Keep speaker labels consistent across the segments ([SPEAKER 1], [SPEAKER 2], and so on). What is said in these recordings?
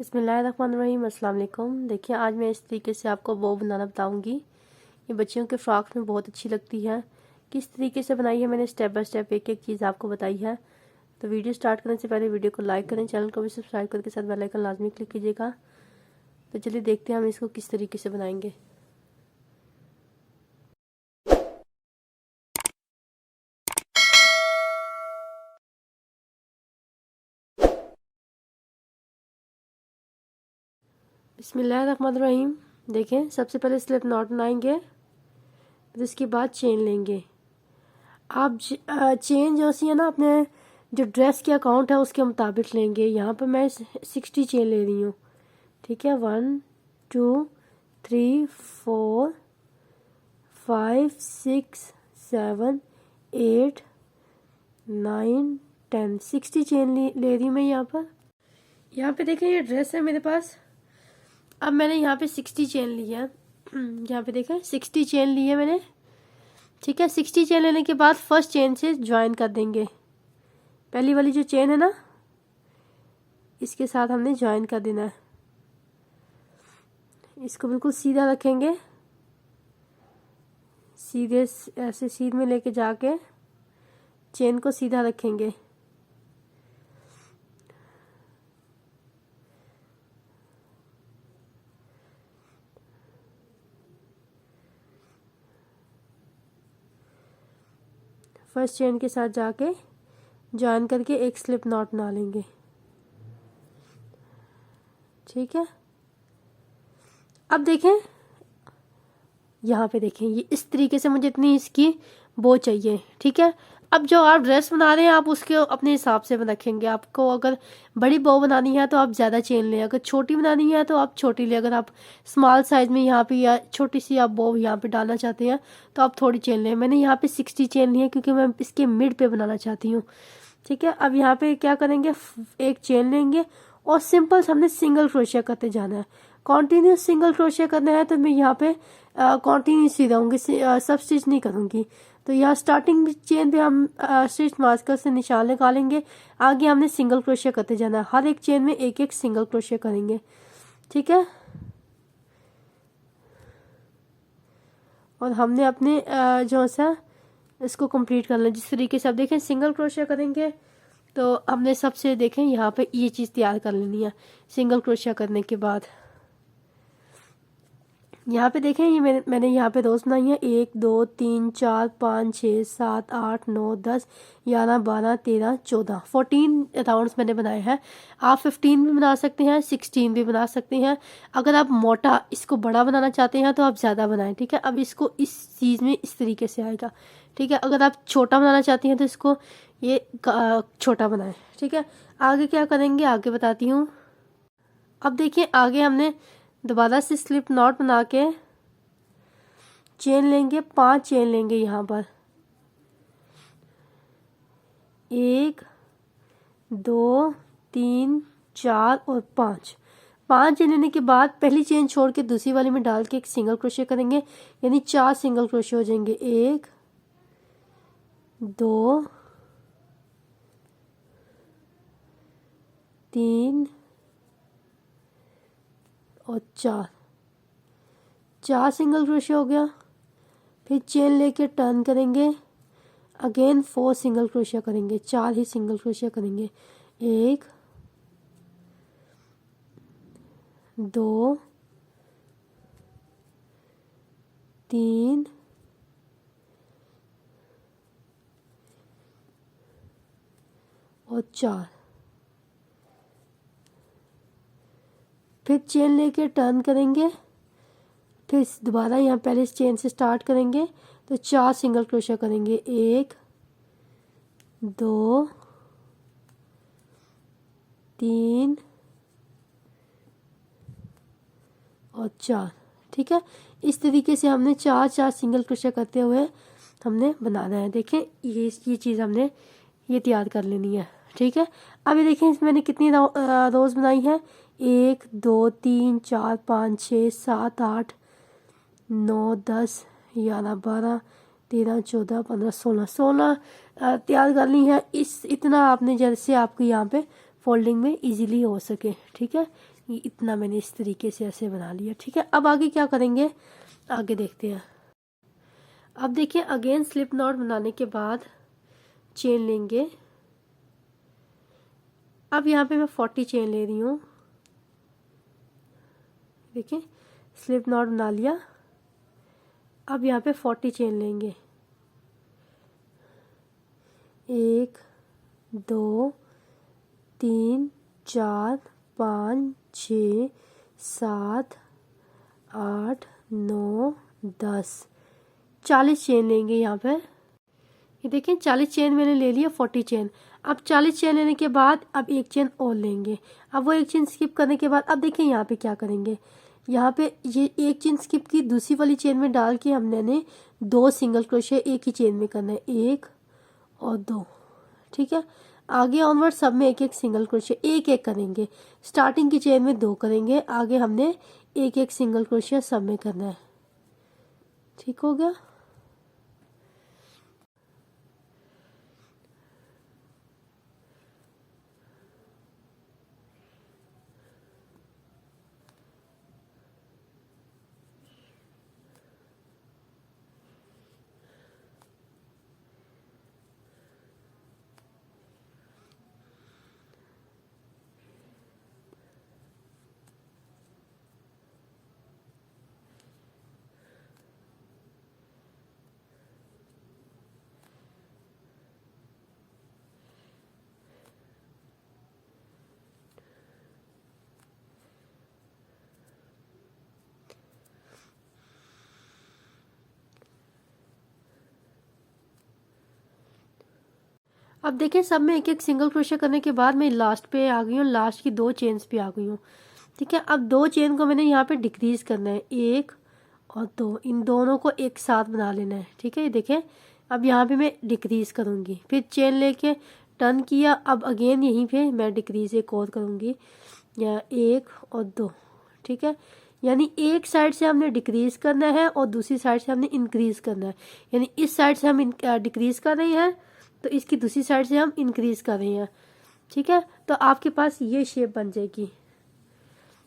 [SPEAKER 1] बिस्मिल्लाहिर्रहमानिर्रहीम। अस्सलाम वालेकुम। देखिए आज मैं इस तरीके से आपको बो बनाना बताऊंगी। ये बच्चियों के फ्रॉक्स में बहुत अच्छी लगती है। किस तरीके से बनाई है मैंने स्टेप बाय स्टेप एक एक चीज़ आपको बताई है। तो वीडियो स्टार्ट करने से पहले वीडियो को लाइक करें, चैनल को भी सब्सक्राइब करके साथ बेल आइकन लाजमी क्लिक कीजिएगा। तो चलिए देखते हैं हम इसको किस तरीके से बनाएंगे। बिस्मिल्लाहिर्रहमानिर्रहीम। देखें सबसे पहले स्लिप नॉट बनाएंगे, फिर इसके बाद चेन लेंगे। आप चेन जो सी है ना अपने जो ड्रेस की अकाउंट है उसके मुताबिक लेंगे। यहाँ पर मैं 60 चेन ले रही हूँ। ठीक है, 1 2 3 4 5 6 7 8 9 10 60 चेन ले रही हूँ मैं यहाँ पर। यहाँ पे देखें ये ड्रेस है मेरे पास। अब मैंने यहाँ पे 60 चेन ली है। यहाँ पे देखें 60 चेन ली है मैंने। ठीक है, 60 चेन लेने के बाद फर्स्ट चेन से ज्वाइन कर देंगे। पहली वाली जो चेन है ना इसके साथ हमने ज्वाइन कर देना है। इसको बिल्कुल सीधा रखेंगे, सीधे ऐसे सीध में लेके जाके चेन को सीधा रखेंगे। फर्स्ट चेन के साथ जाके ज्वाइन करके एक स्लिप नॉट बना लेंगे। ठीक है, अब देखें यहाँ पे देखें ये इस तरीके से मुझे इतनी इसकी बो चाहिए। ठीक है, अब जो आप ड्रेस बना रहे हैं आप उसके अपने हिसाब से रखेंगे। आपको अगर बड़ी बो बनानी है तो आप ज़्यादा चेन लें, अगर छोटी बनानी है तो आप छोटी लें। अगर आप स्मॉल साइज़ में यहाँ पे या छोटी सी आप बो यहाँ पे डालना चाहते हैं तो आप थोड़ी चेन लें। मैंने यहाँ पे 60 चेन ली है क्योंकि मैं इसके मिड पे बनाना चाहती हूँ। ठीक है, अब यहाँ पे क्या करेंगे, एक चेन लेंगे और सिंपल हमने सिंगल क्रोशिया करते जाना है। कॉन्टीन्यूस सिंगल क्रोशिया करना है तो मैं यहाँ पे कॉन्टीन्यूस ही रहूँगी, सब स्टिच नहीं करूँगी। तो यहाँ स्टार्टिंग चेन पे हम स्टिच मार्कर से निशान निकालेंगे। आगे हमने सिंगल क्रोशिया करते जाना है, हर एक चेन में एक एक सिंगल क्रोशिया करेंगे। ठीक है, और हमने अपने जो सा इसको कंप्लीट करना है। जिस तरीके से आप देखें सिंगल क्रोशिया करेंगे तो हमने सबसे देखें यहाँ पे ये चीज़ तैयार कर लेनी है। सिंगल क्रोशिया करने के बाद यहाँ पे देखें ये मैंने यहाँ पे रोज बनाई है 1 2 3 4 5 6 7 8 9 10 11 12 13 14 14 राउंड्स मैंने बनाए हैं। आप 15 भी बना सकते हैं, 16 भी बना सकते हैं। अगर आप मोटा इसको बड़ा बनाना चाहते हैं तो आप ज़्यादा बनाएं। ठीक है, अब इसको इस चीज़ में इस तरीके से आएगा। ठीक है, अगर आप छोटा बनाना चाहती हैं तो इसको ये छोटा बनाएं। ठीक है, आगे क्या करेंगे आगे बताती हूँ। अब देखिए आगे हमने दोबारा से स्लिप नॉट बना के चेन लेंगे, 5 चेन लेंगे यहाँ पर। 1 2 3 4 और 5 चेन लेने के बाद पहली चेन छोड़ के दूसरी वाली में डाल के एक सिंगल क्रोशिया करेंगे, यानी 4 सिंगल क्रोशिया हो जाएंगे। 1 2 3 और 4 सिंगल क्रोशिया हो गया। फिर चेन लेके टर्न करेंगे, अगेन 4 सिंगल क्रोशिया करेंगे, 4 ही सिंगल क्रोशिया करेंगे। 1 2 3 और 4। फिर चेन लेके टर्न करेंगे, फिर दोबारा यहाँ पहले चेन से स्टार्ट करेंगे तो 4 सिंगल क्रोशिया करेंगे। 1 2 3 और 4। ठीक है, इस तरीके से हमने 4 सिंगल क्रोशिया करते हुए हमने बनाना है। देखें ये चीज़ हमने ये तैयार कर लेनी है। ठीक है, अभी देखें इसमें मैंने कितनी रोज़ बनाई है। 1 2 3 4 5 6 7 8 9 10 11 12 13 14 15 16 तैयार करनी है। इतना आपने जैसे आपको यहाँ पे फोल्डिंग में इजीली हो सके। ठीक है, ये इतना मैंने इस तरीके से ऐसे बना लिया। ठीक है, अब आगे क्या करेंगे, आगे देखते हैं। अब देखिए अगेन स्लिप नॉट बनाने के बाद चेन लेंगे। अब यहाँ पे मैं 40 चेन ले रही हूँ। देखिए स्लिप नॉट बना लिया। अब यहाँ पे 40 चेन लेंगे। 1 2 3 4 5 6 7 8 9 10 40 चेन लेंगे यहाँ पे। ये देखिए 40 चेन मैंने ले लिया, 40 चेन। अब 40 चेन लेने के बाद अब एक चेन और लेंगे। अब वो एक चेन स्किप करने के बाद अब देखिए यहाँ पे क्या करेंगे, यहाँ पे ये एक चेन स्किप की दूसरी वाली चेन में डाल के हमने 2 सिंगल क्रोशे एक ही चेन में करना है, 1 और 2। ठीक है, आगे ऑनवर्ड सब में एक एक सिंगल क्रोशे एक एक करेंगे। स्टार्टिंग की चेन में 2 करेंगे, आगे हमने एक एक सिंगल क्रोशे सब में करना है। ठीक हो गया। अब देखिए सब में एक एक सिंगल क्रोशे करने के बाद मैं लास्ट पे आ गई हूँ, लास्ट की 2 चेन्स पे आ गई हूँ। ठीक है, अब 2 चेन को मैंने यहाँ पे डिक्रीज करना है, 1 और 2, इन दोनों को एक साथ बना लेना है। ठीक है, ये देखें अब यहाँ पे मैं डिक्रीज करूँगी, फिर चेन लेके टर्न किया, अब अगेन यहीं पे मैं डिक्रीज एक और करूँगी, या 1 और 2। ठीक है, यानी एक साइड से हमने डिक्रीज करना है और दूसरी साइड से हमने इंक्रीज करना है। यानी इस साइड से हम डिक्रीज कर रहे हैं तो इसकी दूसरी साइड से हम इंक्रीज कर रहे हैं। ठीक है, तो आपके पास ये शेप बन जाएगी।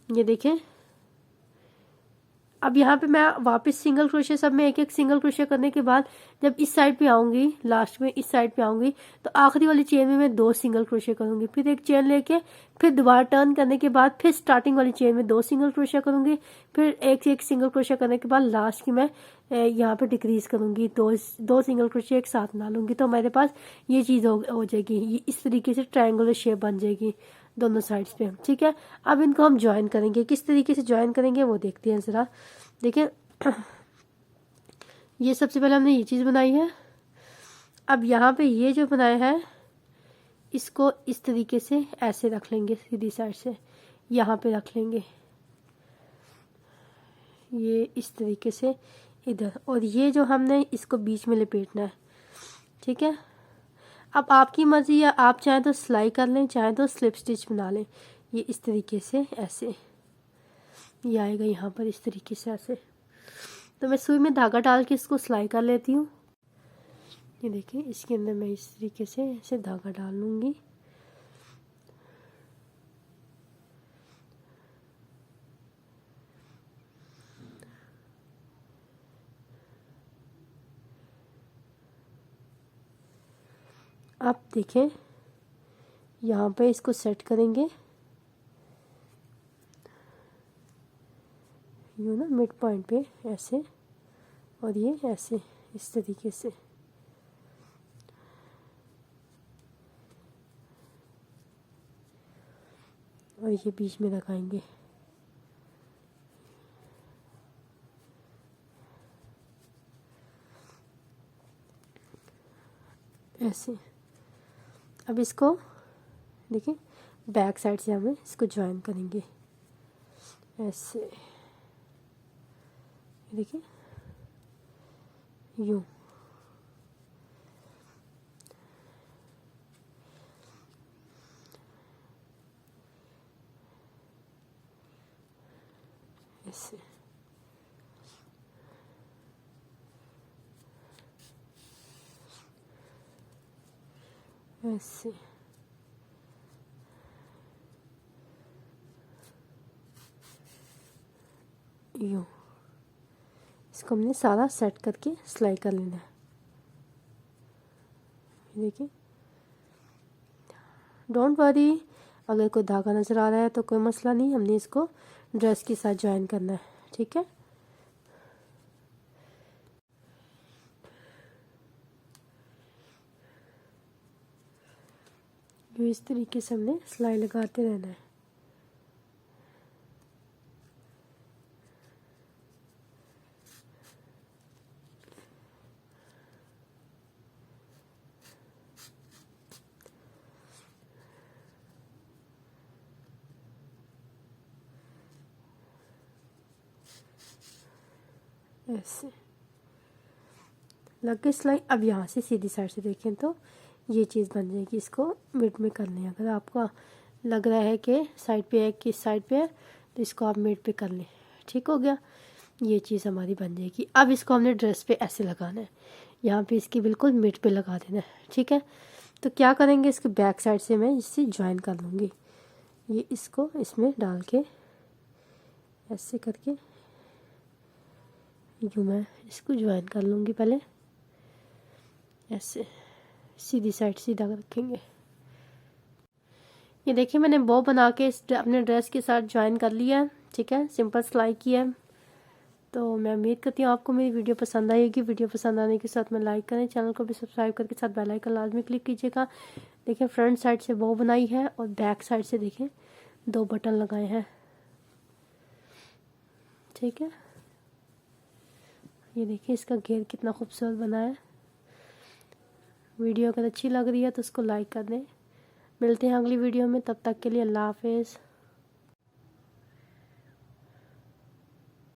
[SPEAKER 1] ये देखें, अब यहाँ पे मैं वापस सिंगल क्रोशे सब में एक एक सिंगल क्रोशे करने के बाद जब इस साइड पे आऊंगी, लास्ट में इस साइड पे आऊंगी, तो आखिरी वाली चेन में मैं 2 सिंगल क्रोशे करूंगी, फिर एक चेन लेके फिर दोबारा टर्न करने के बाद फिर स्टार्टिंग वाली चेन में 2 सिंगल क्रोशे करूंगी, फिर एक सिंगल क्रोशे करने के बाद लास्ट की मैं यहाँ पे डिक्रीज करूंगी, दो सिंगल क्रोशे एक साथ बना लूंगी, तो मेरे पास ये चीज़ हो जाएगी। ये इस तरीके से ट्रायंगुलर शेप बन जाएगी दोनों साइड्स पे। ठीक है, अब इनको हम ज्वाइन करेंगे, किस तरीके से ज्वाइन करेंगे वो देखते हैं ज़रा। देखिए ये सबसे पहले हमने ये चीज़ बनाई है। अब यहाँ पे ये जो बनाया है इसको इस तरीके से ऐसे रख लेंगे, सीधी साइड से यहाँ पे रख लेंगे, ये इस तरीके से इधर, और ये जो हमने इसको बीच में लपेटना है। ठीक है, अब आपकी मर्जी है, आप चाहें तो सिलाई कर लें, चाहें तो स्लिप स्टिच बना लें। ये इस तरीके से ऐसे ये आएगा यहाँ पर इस तरीके से ऐसे। तो मैं सुई में धागा डाल के इसको सिलाई कर लेती हूँ। ये देखिए इसके अंदर मैं इस तरीके से ऐसे धागा डाल लूँगी। अब देखें यहाँ पे इसको सेट करेंगे, यूँ ना मिड पॉइंट पे ऐसे, और ये ऐसे इस तरीके से। और ये बीच में लगाएंगे ऐसे। अब इसको देखिए बैक साइड से हमें इसको ज्वाइन करेंगे ऐसे, देखिए यूँ। ऐसे ऐसे यूँ इसको हमने सारा सेट करके सिलाई कर लेना है। देखिए, डोंट वरी, अगर कोई धागा नज़र आ रहा है तो कोई मसला नहीं, हमने इसको ड्रेस के साथ ज्वाइन करना है। ठीक है, यूँ इस तरीके से हमने सिलाई लगाते रहना है। ऐसे लग गई सिलाई। अब यहाँ से सीधी साइड से देखें तो ये चीज़ बन जाएगी। इसको मिड में कर लें। अगर आपको लग रहा है कि साइड पे है कि साइड पे है तो इसको आप मिड पे कर लें। ठीक हो गया, ये चीज़ हमारी बन जाएगी। अब इसको हमने ड्रेस पे ऐसे लगाना है, यहाँ पे इसकी बिल्कुल मिड पे लगा देना है। ठीक है, तो क्या करेंगे, इसके बैक साइड से मैं इससे ज्वाइन कर लूँगी। ये इसको इसमें डाल के ऐसे करके यूँ मैं इसको ज्वाइन कर लूँगी। पहले ऐसे सीधी साइड सीधा रखेंगे। ये देखिए, मैंने बो बना के अपने ड्रेस के साथ ज्वाइन कर लिया है। ठीक है, सिंपल सिलाई की है। तो मैं उम्मीद करती हूँ आपको मेरी वीडियो पसंद आएगी। वीडियो पसंद आने के साथ में लाइक करें, चैनल को भी सब्सक्राइब करके साथ बेल आइकन लाजमी क्लिक कीजिएगा। देखिए, फ्रंट साइड से बो बनाई है और बैक साइड से देखें 2 बटन लगाए हैं। ठीक है, ये देखिए इसका घेर कितना खूबसूरत बना है। वीडियो अगर अच्छी लग रही है तो उसको लाइक कर दें। मिलते हैं अगली वीडियो में, तब तक के लिए अल्लाह हाफिज़।